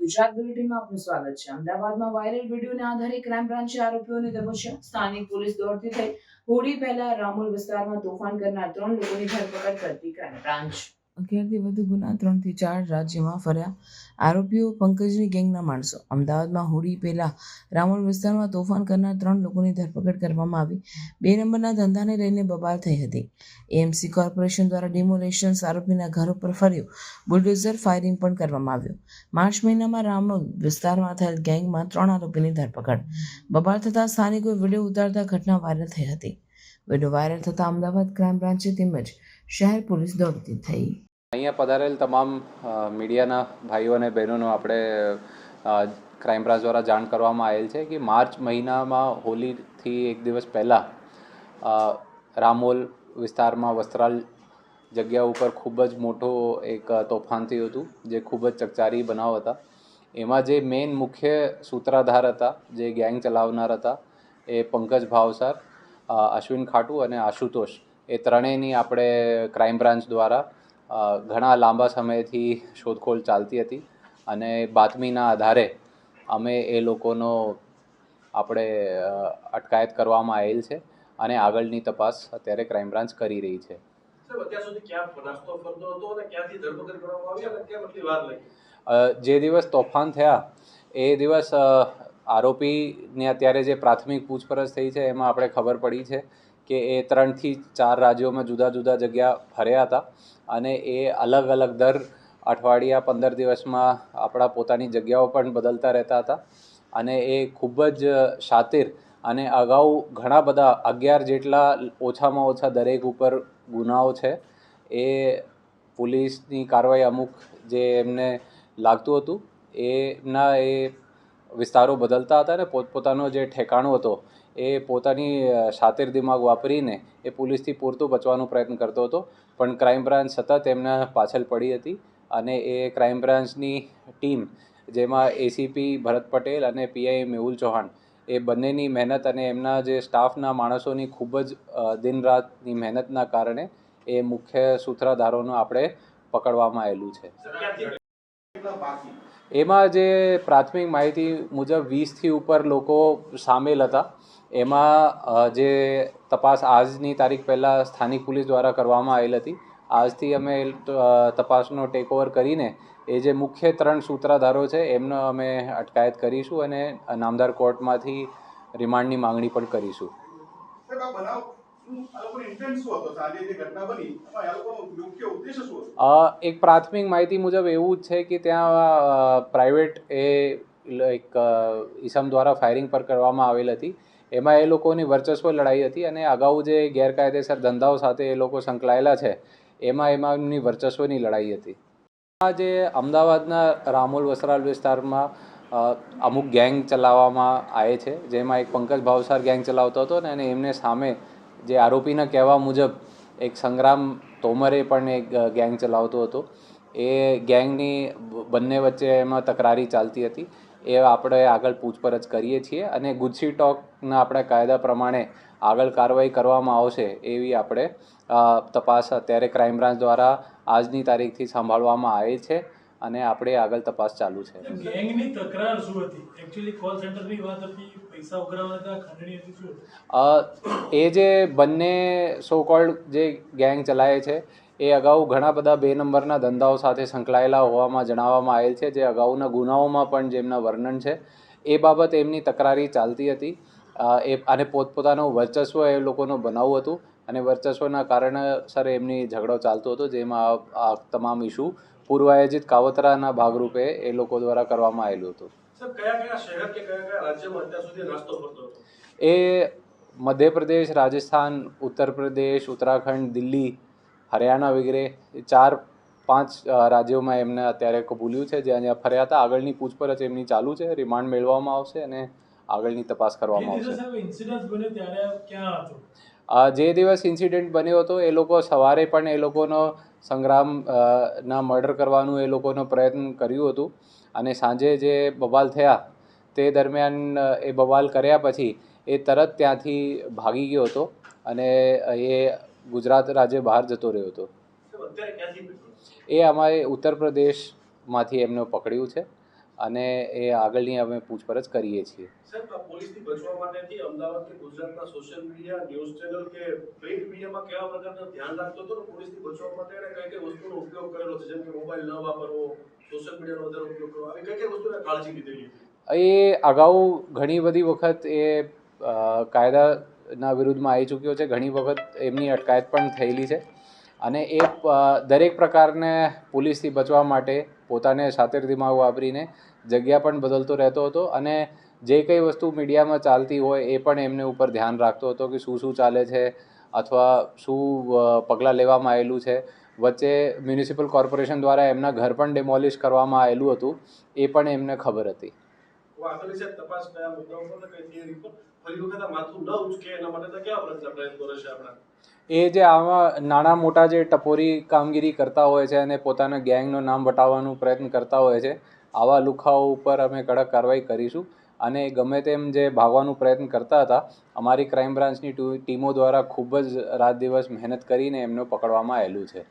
ગુજરાત બુલેટિનમાં આપનું સ્વાગત છે। અમદાવાદમાં વાયરલ વિડીયોને આધારે ક્રાઇમ બ્રાન્ચે આરોપીઓને દબોચ્યા। સ્થાનિક પોલીસ દોડતી થઈ હોળી પહેલા રામોલ વિસ્તારમાં તોફાન કરનાર 3 લોકોની ધરપકડ કરતી ક્રાઇમ બ્રાન્ચ। 11થી વધુ ગુના 3 થી 4 રાજ્યમાં ફર્યા આરોપીઓ પંકજની ગેંગના માણસો। અમદાવાદમાં હોળી પહેલા રામોલ વિસ્તારમાં તોફાન કરનાર 3 લોકોની ધરપકડ કરવામાં આવી। 2 નંબરના ધંધાને લઈને બબાલ થઈ હતી। એએમસી કોર્પોરેશન દ્વારા ડિમોલેશન્સ આરોપીના ઘર ઉપર ફર્યું બુલડોઝર ફાયરિંગ પણ કરવામાં આવ્યું। માર્ચ મહિનામાં રામોલ વિસ્તારમાં થયેલ ગેંગમાં 3 આરોપીની ધરપકડ। બબાલ થતાં સ્થાનિકોએ વિડીયો ઉતારતા ઘટના વાયરલ થઈ હતી। વિડીયો વાયરલ થતાં અમદાવાદ ક્રાઇમ બ્રાન્ચે તેમજ શહેર પોલીસ દોડતી થઈ। અહીંયા પધારેલ તમામ મીડિયાના ભાઈઓ અને બહેનોનો આપણે ક્રાઇમ બ્રાન્ચ દ્વારા જાણ કરવામાં આવેલ છે કે માર્ચ મહિનામાં હોલીથી એક દિવસ પહેલાં રામોલ વિસ્તારમાં વસ્ત્રાલ જગ્યા ઉપર ખૂબ જ મોટો એક તોફાન થયું હતું, જે ખૂબ જ ચકચારી બનાવ હતા। એમાં જે મેઇન મુખ્ય સૂત્રધાર હતા, જે ગેંગ ચલાવનાર હતા, એ પંકજ ભાવસાર, અશ્વિન ખાટુ અને આશુતોષ, એ ત્રણેયની આપણે ક્રાઇમ બ્રાન્ચ દ્વારા ઘણા લાંબા સમયથી શોધખોળ ચાલતી હતી અને બાતમીના આધારે અમે એ લોકોનો આપણે અટકાયત કરવામાં આવેલ છે અને આગળની તપાસ અત્યારે ક્રાઇમ બ્રાન્ચ કરી રહી છે। જે દિવસ તોફાન થયા એ દિવસ આરોપીને અત્યારે જે પ્રાથમિક પૂછપરછ થઈ છે એમાં આપણે ખબર પડી છે કે એ 3 થી 4 રાજ્યોમાં જુદા જુદા જગ્યા ફર્યા હતા અને એ અલગ અલગ દર અઠવાડિયા 15 દિવસમાં આપણા પોતાની જગ્યાઓ પણ બદલતા રહેતા હતા અને એ ખૂબ જ શાતિર અને અગાઉ ઘણા બધા 11 જેટલા ઓછામાં ઓછા દરેક ઉપર ગુનાઓ છે। એ પોલીસની કાર્યવાહી અમુક જે એમને લાગતું હતું એના એ વિસ્તારો બદલતા હતા અને પોતપોતાનો જે ઠેકાણો હતો એ પોતાની શાતિર દિમાગ વાપરીને એ પોલીસથી પૂરતું બચવાનો પ્રયત્ન કરતો હતો, પણ ક્રાઇમ બ્રાન્ચ સતત એમના પાછળ પડી હતી અને એ ક્રાઇમ બ્રાન્ચની ટીમ, જેમાં એસીપી ભરત પટેલ અને પીઆઈ મેહુલ ચૌહાણ, એ બંનેની મહેનત અને એમના જે સ્ટાફના માણસોની ખૂબ જ દિન રાતની મહેનતના કારણે એ મુખ્ય સૂત્રધારોનું આપણે પકડવામાં આવેલું છે। એમાં જે પ્રાથમિક માહિતી મુજબ 20થી ઉપર લોકો સામેલ હતા। એમાં જે તપાસ આજની તારીખ પહેલાં સ્થાનિક પોલીસ દ્વારા કરવામાં આવેલ હતી। આજથી અમે તપાસનો ટેકઓવર કરીને એ જે મુખ્ય 3 સૂત્રધારો છે એમનો અમે અટકાયત કરીશું અને નામદાર કોર્ટમાંથી રિમાન્ડની માંગણી પણ કરીશું। એક પ્રાથમિક માહિતી મુજબ એવું જ છે કે ત્યાં પ્રાઇવેટ એક ઈસમ દ્વારા ફાયરિંગ પર કરવામાં આવેલ હતી। એમાં એ લોકોની વર્ચસ્વ લડાઈ હતી અને અગાઉ જે ગેરકાયદેસર ધંધાઓ સાથે એ લોકો સંકળાયેલા છે એમાં એમની વર્ચસ્વની લડાઈ હતી। આ જે અમદાવાદના રામોલ વસ્ત્રાલ વિસ્તારમાં અમુક ગેંગ ચલાવવામાં આવે છે, જેમાં એક પંકજ ભાવસાર ગેંગ ચલાવતો હતો અને એમને સામે જે આરોપીના કહેવા મુજબ એક સંગ્રામ તોમરે પણ એક ગેંગ ચલાવતો હતો। એ ગેંગની બંને વચ્ચે એમાં તકરારી ચાલતી હતી। એ આપણે આગળ પૂછપરછ કરીએ છીએ અને ગુજસી ટોકના આપણા કાયદા પ્રમાણે આગળ કાર્યવાહી કરવામાં આવશે એવી આપણે તપાસ અત્યારે ક્રાઇમ બ્રાન્ચ દ્વારા આજની તારીખથી સંભાળવામાં આવે છે અને આપણે આગળ તપાસ ચાલુ છે। ગેંગની તકરાર શું હતી? એક્ચ્યુઅલી કોલ સેન્ટરની વાત હતી, પૈસા ઉઘરાવવા હતા, ખંડણી હતી, શું? એ જે બંને સો કોલ્ડ જે ગેંગ ચલાવે છે એ અગાઉ ઘણા બધા 2 નંબરના ધંધાઓ સાથે સંકળાયેલા હોવામાં જણાવવામાં આવેલ છે, જે અગાઉના ગુનાઓમાં પણ જેમના વર્ણન છે। એ બાબત એમની તકરારી ચાલતી હતી અને પોતપોતાનું વર્ચસ્વ એ લોકોનું બનાવવું હતું અને વર્ચસ્વના કારણસર એમની ઝઘડો ચાલતો હતો, જેમાં આ તમામ ઇસ્યુ પૂર્વાયોજિત કાવતરાના ભાગરૂપે એ લોકો દ્વારા કરવામાં આવેલું હતું। એ મધ્યપ્રદેશ, રાજસ્થાન, ઉત્તર પ્રદેશ, ઉત્તરાખંડ, દિલ્હી, હરિયાણા વગેરે 4-5 રાજ્યોમાં એમને અત્યારે કબૂલ્યું છે, જ્યાં જ્યાં ફર્યા હતા। આગળની પૂછપરછ એમની ચાલુ છે, રિમાન્ડ મેળવવામાં આવશે અને આગળની તપાસ કરવામાં આવશે। જે દિવસ ઇન્સિડન્ટ બન્યો હતો એ લોકો સવારે પણ એ લોકોનો સંગ્રામના મર્ડર કરવાનું એ લોકોનો પ્રયત્ન કર્યું હતું અને સાંજે જે બવાલ થયા તે દરમિયાન એ બવાલ કર્યા પછી એ તરત ત્યાંથી ભાગી ગયો હતો અને એ ગુજરાત રાજ્ય બહાર જતો રહ્યો હતો। એ અમારે ઉત્તર પ્રદેશમાંથી એમને પકડ્યું છે અને એ આગળની અમે પૂછપરછ કરીએ છીએ. સાહેબ, આ પોલીસથી બચવા માટેથી અમદાવાદ કે ગુજરાતના સોશિયલ મીડિયા, ન્યૂઝ ચેનલ કે પ્રિન્ટ મીડિયામાં કેવા પ્રકારનું ધ્યાન રાખતો હતો ને પોલીસથી બચવા માટે એને કઈ કઈ વસ્તુનો ઉપયોગ કરેલો છે, જેમ કે મોબાઈલ ન વાપરવો, સોશિયલ મીડિયાનો વધારે ઉપયોગ કરવો, આવી કઈ કઈ વસ્તુને કાળજી લીધેલી હતી? એ અગાઉ ઘણી બધી વખત એ કાયદાના વિરુદ્ધમાં આવી ચૂક્યો છે. ઘણી વખત એમની અટકાયત પણ થયેલી છે અને એ દરેક પ્રકારને પોલીસથી બચવા માટે પોતાને શાતિર દિમાગ વાપરીને જગ્યા પણ બદલતો રહેતો હતો અને જે કંઈ વસ્તુ મીડિયામાં ચાલતી હોય એ પણ એમને ઉપર ધ્યાન રાખતો હતો કે શું શું ચાલે છે અથવા શું પગલાં લેવામાં આવેલું છે. વચ્ચે મ્યુનિસિપલ કોર્પોરેશન દ્વારા એમના ઘર પણ ડિમોલિશ કરવામાં આવેલું હતું, એ પણ એમને ખબર હતી. આગળની સાહેબ તપાસ કયા મુદ્દા ઉપર ને કઈ થિયરી પર ફરી વખત આ માથું ન ઉચકે એના માટે કેવા પ્રયત્નો રહેશે આપણા? એ જે આમાં નાના મોટા જે ટપોરી કામગીરી કરતા હોય છે અને પોતાના ગેંગનું નામ વટાવવાનો પ્રયત્ન કરતા હોય છે, આવા લુખાઓ ઉપર અમે કડક કાર્યવાહી કરીશું અને ગમે તેમ જે ભાગવાનો પ્રયત્ન કરતા હતા, અમારી ક્રાઇમ બ્રાન્ચની ટીમો દ્વારા ખૂબ જ રાત દિવસ મહેનત કરીને એમને પકડવામાં આવેલું છે.